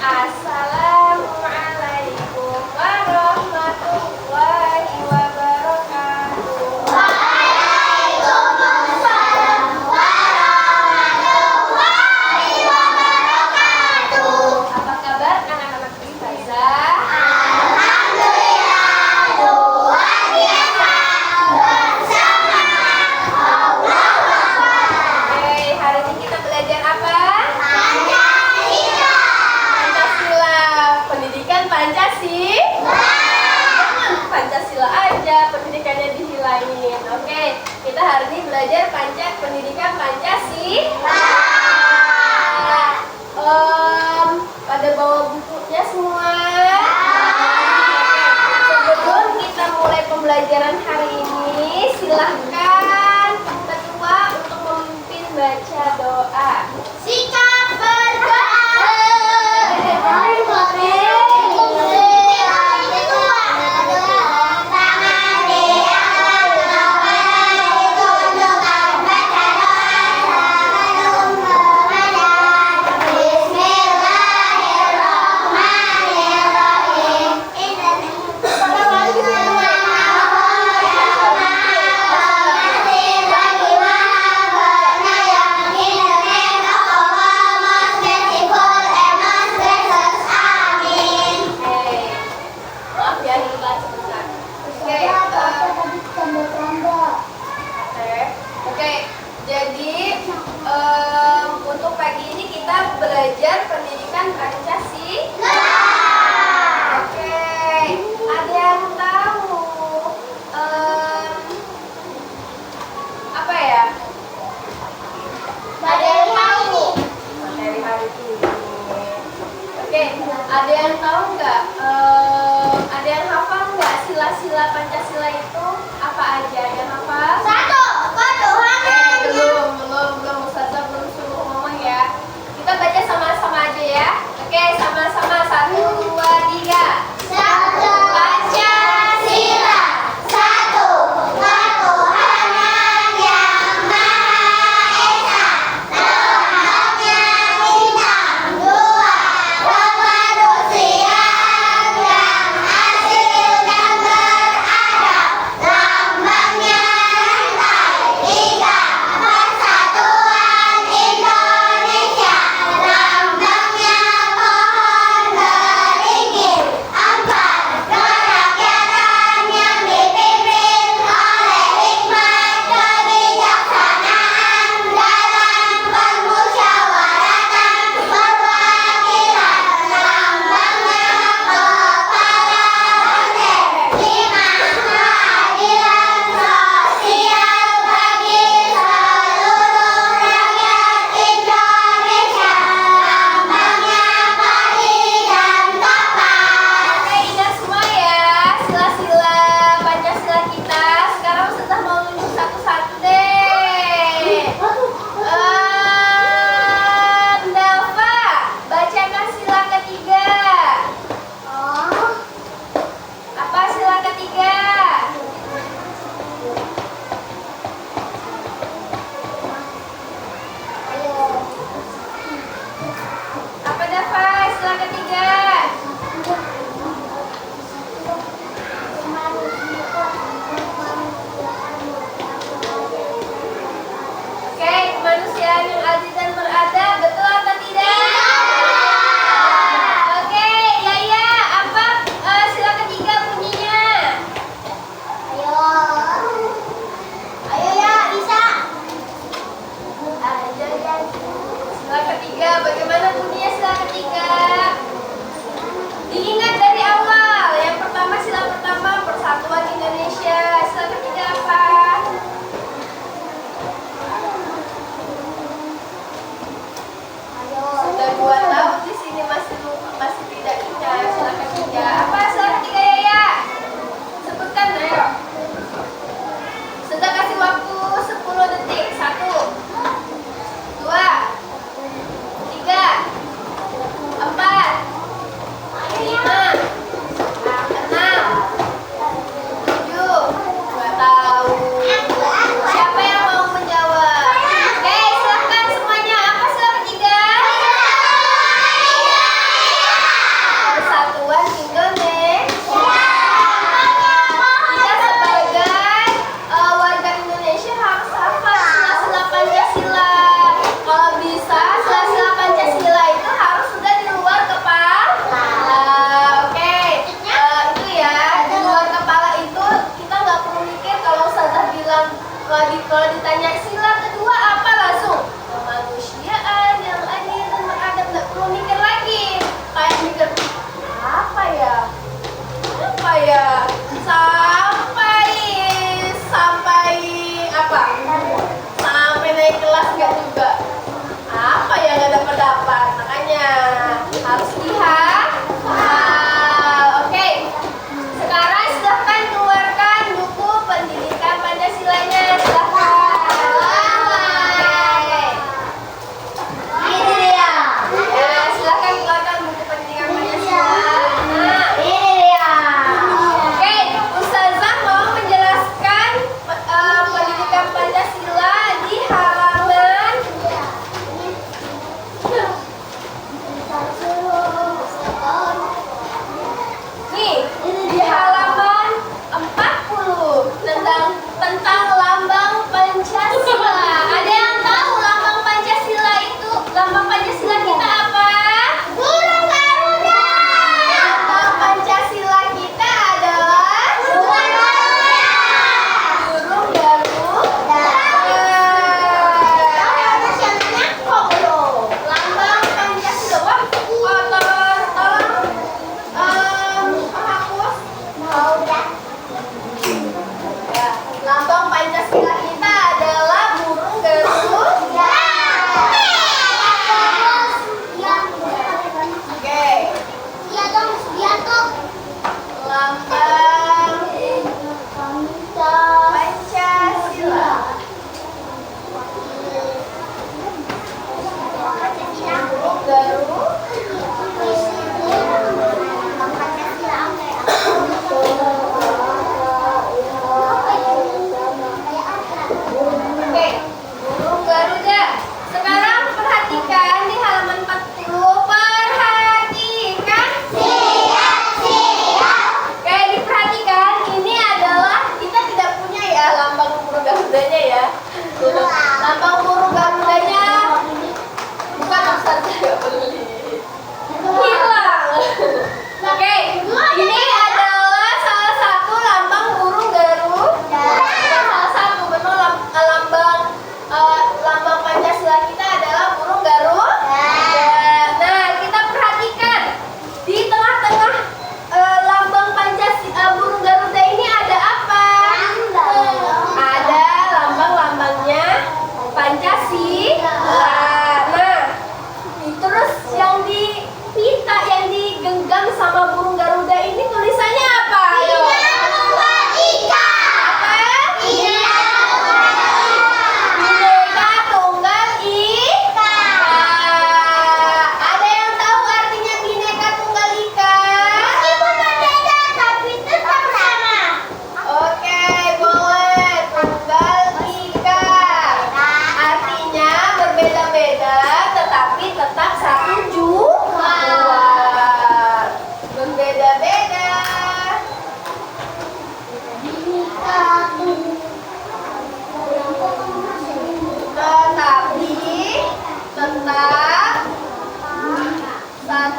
Assalamualaikum warahmatullahi wabarakatuh. Waalaikumsalam warahmatullahi wabarakatuh. Apa kabar anak-anak Istighfazah? Alhamdulillah, luar biasa bersama Allah. Oke, hari ini kita belajar apa? Pancasila. Pancasila, pendidikan Pancasila. Jangan Pancasila aja, pendidikannya dihilangin. Oke, kita hari ini belajar pendidikan Pancasila. Pada bawa bukunya semua. Oke, sebelum kita mulai pembelajaran hari ini, silahkan ketua untuk memimpin baca doa. Sikap berdoa. Maaf ya, ini kelas sebentar. Oke, jadi untuk pagi ini kita belajar pendidikan Pancasila. Oke, ada yang tahu apa ya? Ada yang tahu? Materi hari ini. Oke, ada yang tahu nggak? Ada yang hafal nggak sila-sila Pancasila itu apa aja? Ada yang hafal? Satu, ketuhanan. Belum. Ustazah belum suruh ngomong ya. Kita baca sama-sama aja ya. Oke, sama-sama. 1, 2, 3. Satu, Pancasila. Satu, ketuhanan yang Maha Esa. Tuhan yang bintang. Dua, kemanusiaan yang adil dan beradab. Lambangnya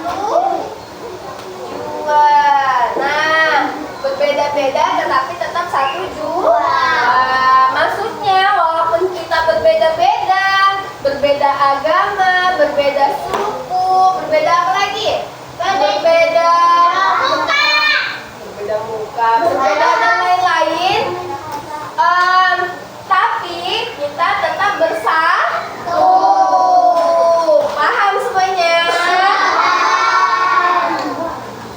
jua. Nah, berbeda-beda tetapi tetap satu jua. Maksudnya walaupun kita berbeda-beda, berbeda agama, berbeda suku, berbeda apa lagi? Berbeda muka. berbeda muka, berbeda dan lain-lain. Tapi kita tetap bersatu. Paham semuanya?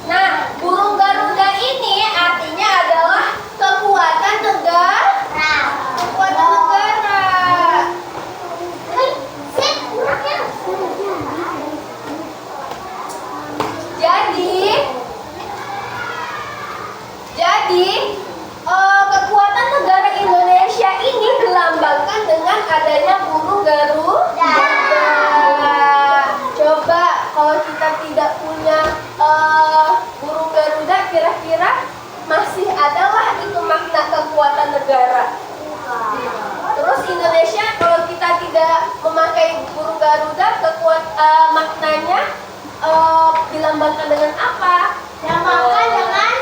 Nah, burung Garuda ini artinya adalah kekuatan negara. Kekuatan negara. Jadi kekuatan negara Indonesia ini dilambangkan dengan adanya burung Garuda. Coba kalau kita tidak punya burung Garuda, kira-kira masih adalah itu makna kekuatan negara. Terus Indonesia kalau kita tidak memakai burung Garuda, maknanya dilambangkan dengan apa? Namakan dengan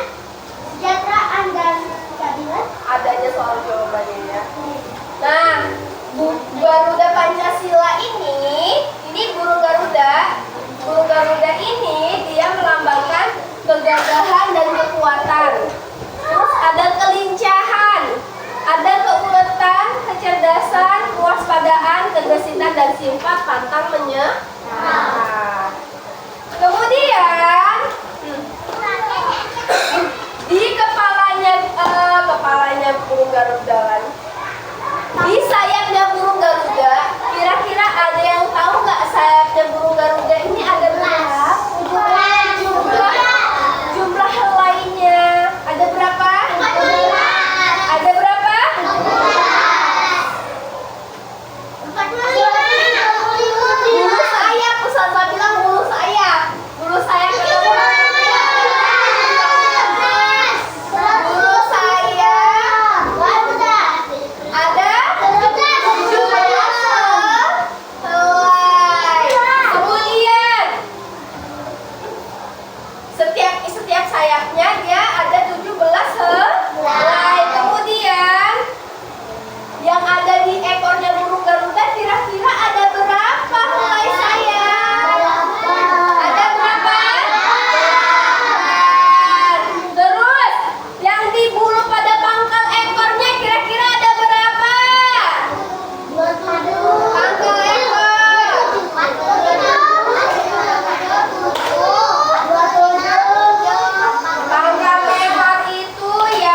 kesejahteraan dan keadilan. Adanya soal jawabannya ya. Nah, Garuda Pancasila ini burung Garuda. Burung Garuda ini dia melambangkan kegagahan dan kekuatan. Terus ada kelincahan, ada keuletan, kecerdasan, kewaspadaan, kegesitan dan sifat pantang menyerah. Kemudian di kepalanya burung Garuda kan, di sayapnya burung Garuda, kira-kira ada yang tahu nggak sayapnya burung Garuda ini ada berapa? Jumlah helainya ada berapa? Ada berapa? 45. Bulu sayap, Ustazah bilang bulu sayap. Bulu sayap ada berapa? Bulu sayap ada 17 helai. Kemudian setiap sayapnya dia ada 17 helai. Kemudian yang ada di ekornya burung Garuda kira-kira ada berapa helai sayap? Ada berapa? 8. Terus yang di bulu pada pangkal ekornya kira-kira ada berapa? Pangkal ekor. Pangkal ekor itu ya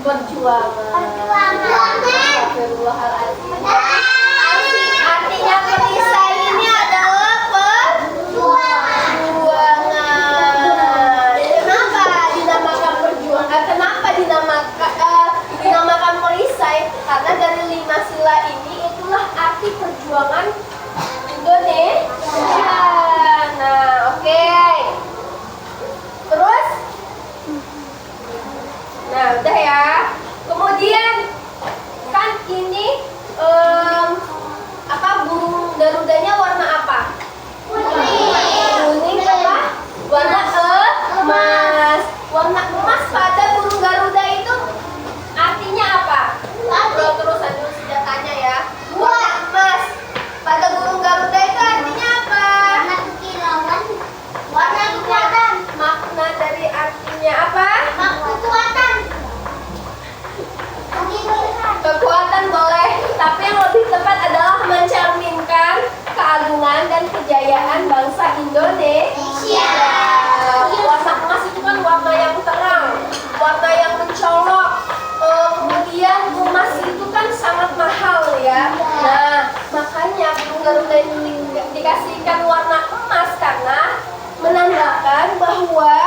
Perjuangan. Astagfirullahaladzim. Artinya perisai ini adalah perjuangan. Kenapa dinamakan perjuangan? Kenapa dinamakan perisai? Karena dari 5 sila ini itulah arti perjuangan Indonesia. Nah, oke. Terus? Nah, udah ya. Kemudian kan ini burung garudanya warna apa? Kuning apa? Warna emas. Warna emas pada burung garuda itu artinya apa? Terusan dulu senjatanya ya. Warna emas pada burung garuda itu artinya apa? Warna kekuatan. Makna dari artinya apa? Kekuatan boleh, tapi yang lebih tepat adalah mencerminkan keagungan dan kejayaan bangsa Indonesia. Warna emas itu kan warna yang terang, warna yang mencolok. Kemudian emas itu kan sangat mahal ya. Nah, makanya burung garuda ini dikasihkan warna emas karena menandakan bahwa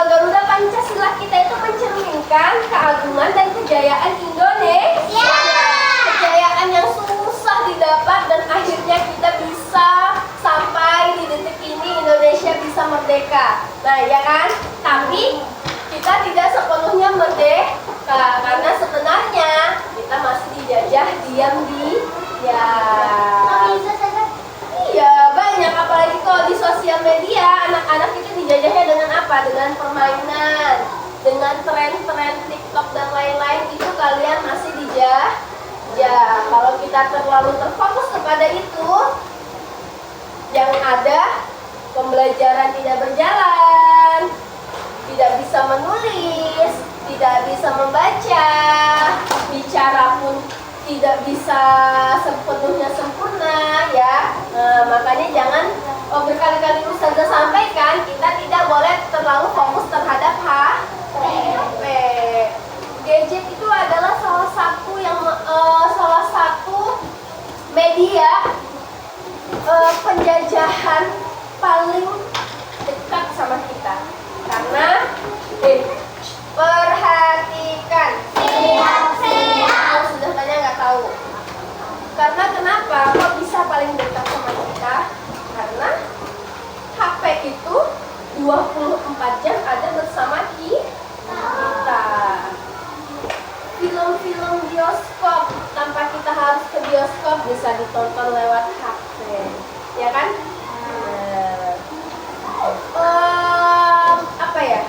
Garuda Pancasila kita itu mencerminkan keagungan dan kejayaan Indonesia. Kejayaan yang susah didapat dan akhirnya kita bisa sampai di detik ini Indonesia bisa merdeka. Nah, ya kan? Tapi kita tidak sepenuhnya merdeka karena sebenarnya kita masih dijajah diam di ya. Iya, banyak, apalagi kalau di sosial media anak-anak itu dijajahnya dengan apa? Dengan permainan, dengan tren-tren TikTok dan lain-lain. Itu kalian masih dijajah. Kalau kita terlalu terfokus kepada itu, yang ada pembelajaran tidak berjalan, tidak bisa menulis, tidak bisa membaca, bicara pun tidak bisa sepenuhnya sempurna ya. Makanya jangan berkali-kali Ustazah sampaikan, kita tidak boleh terlalu fokus terhadap HP. Gadget itu adalah salah satu media penjajahan paling dekat sama kita. Karena perhatikan. Sudah tanya nggak tahu. Karena kenapa? Kok bisa paling dekat sama kita? Karena HP itu 24 jam ada bersama kita. Film-film bioskop tanpa kita harus ke bioskop bisa ditonton lewat HP, ya kan? Apa ya?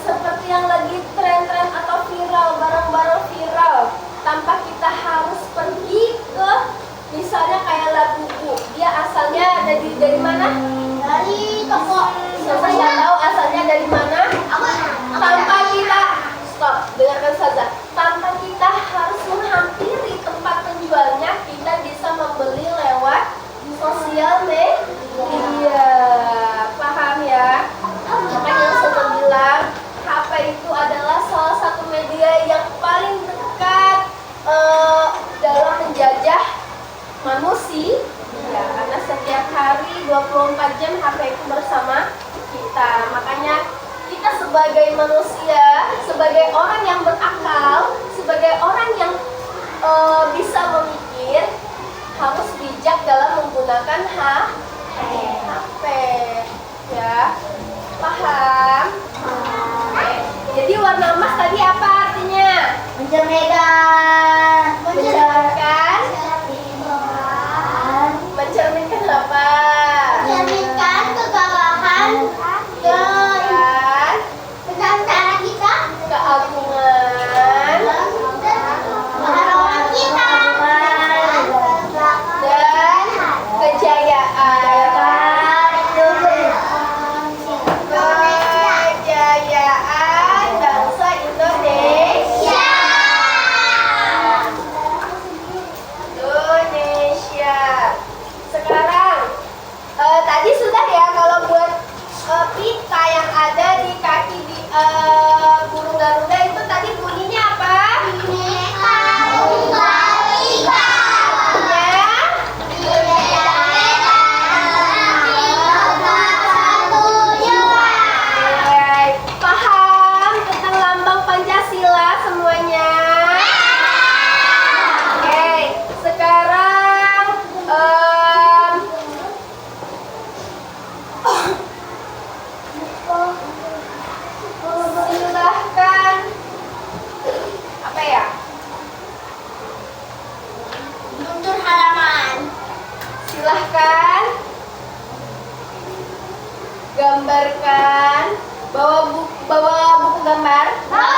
Seperti yang lagi tren-tren atau viral, barang-barang viral, tanpa kita harus pergi ke misalnya kayak Labubu. Dia asalnya dari mana? Dari toko. Siapa yang tahu asalnya dari mana? Tanpa kita dengarkan saja. Tanpa kita harus menghampiri tempat penjualnya, kita bisa membeli lewat sosial media. Paham ya? Makanya saya bilang HP itu adalah salah satu media yang paling dekat dalam menjajah manusia. Ya, karena setiap hari 24 jam HP itu bersama kita. Makanya kita sebagai manusia, sebagai orang yang berakal, sebagai orang yang bisa memikir, harus bijak dalam menggunakan HP. Ya, paham? Jadi warna emas tadi apa artinya? Mencerminkan. Mencerminkan. Mencerminkan apa? Mencerminkan kegagahan dan cara kita keagungan pahlawan kita dan kejayaan bangsa Indonesia. gambar? Mau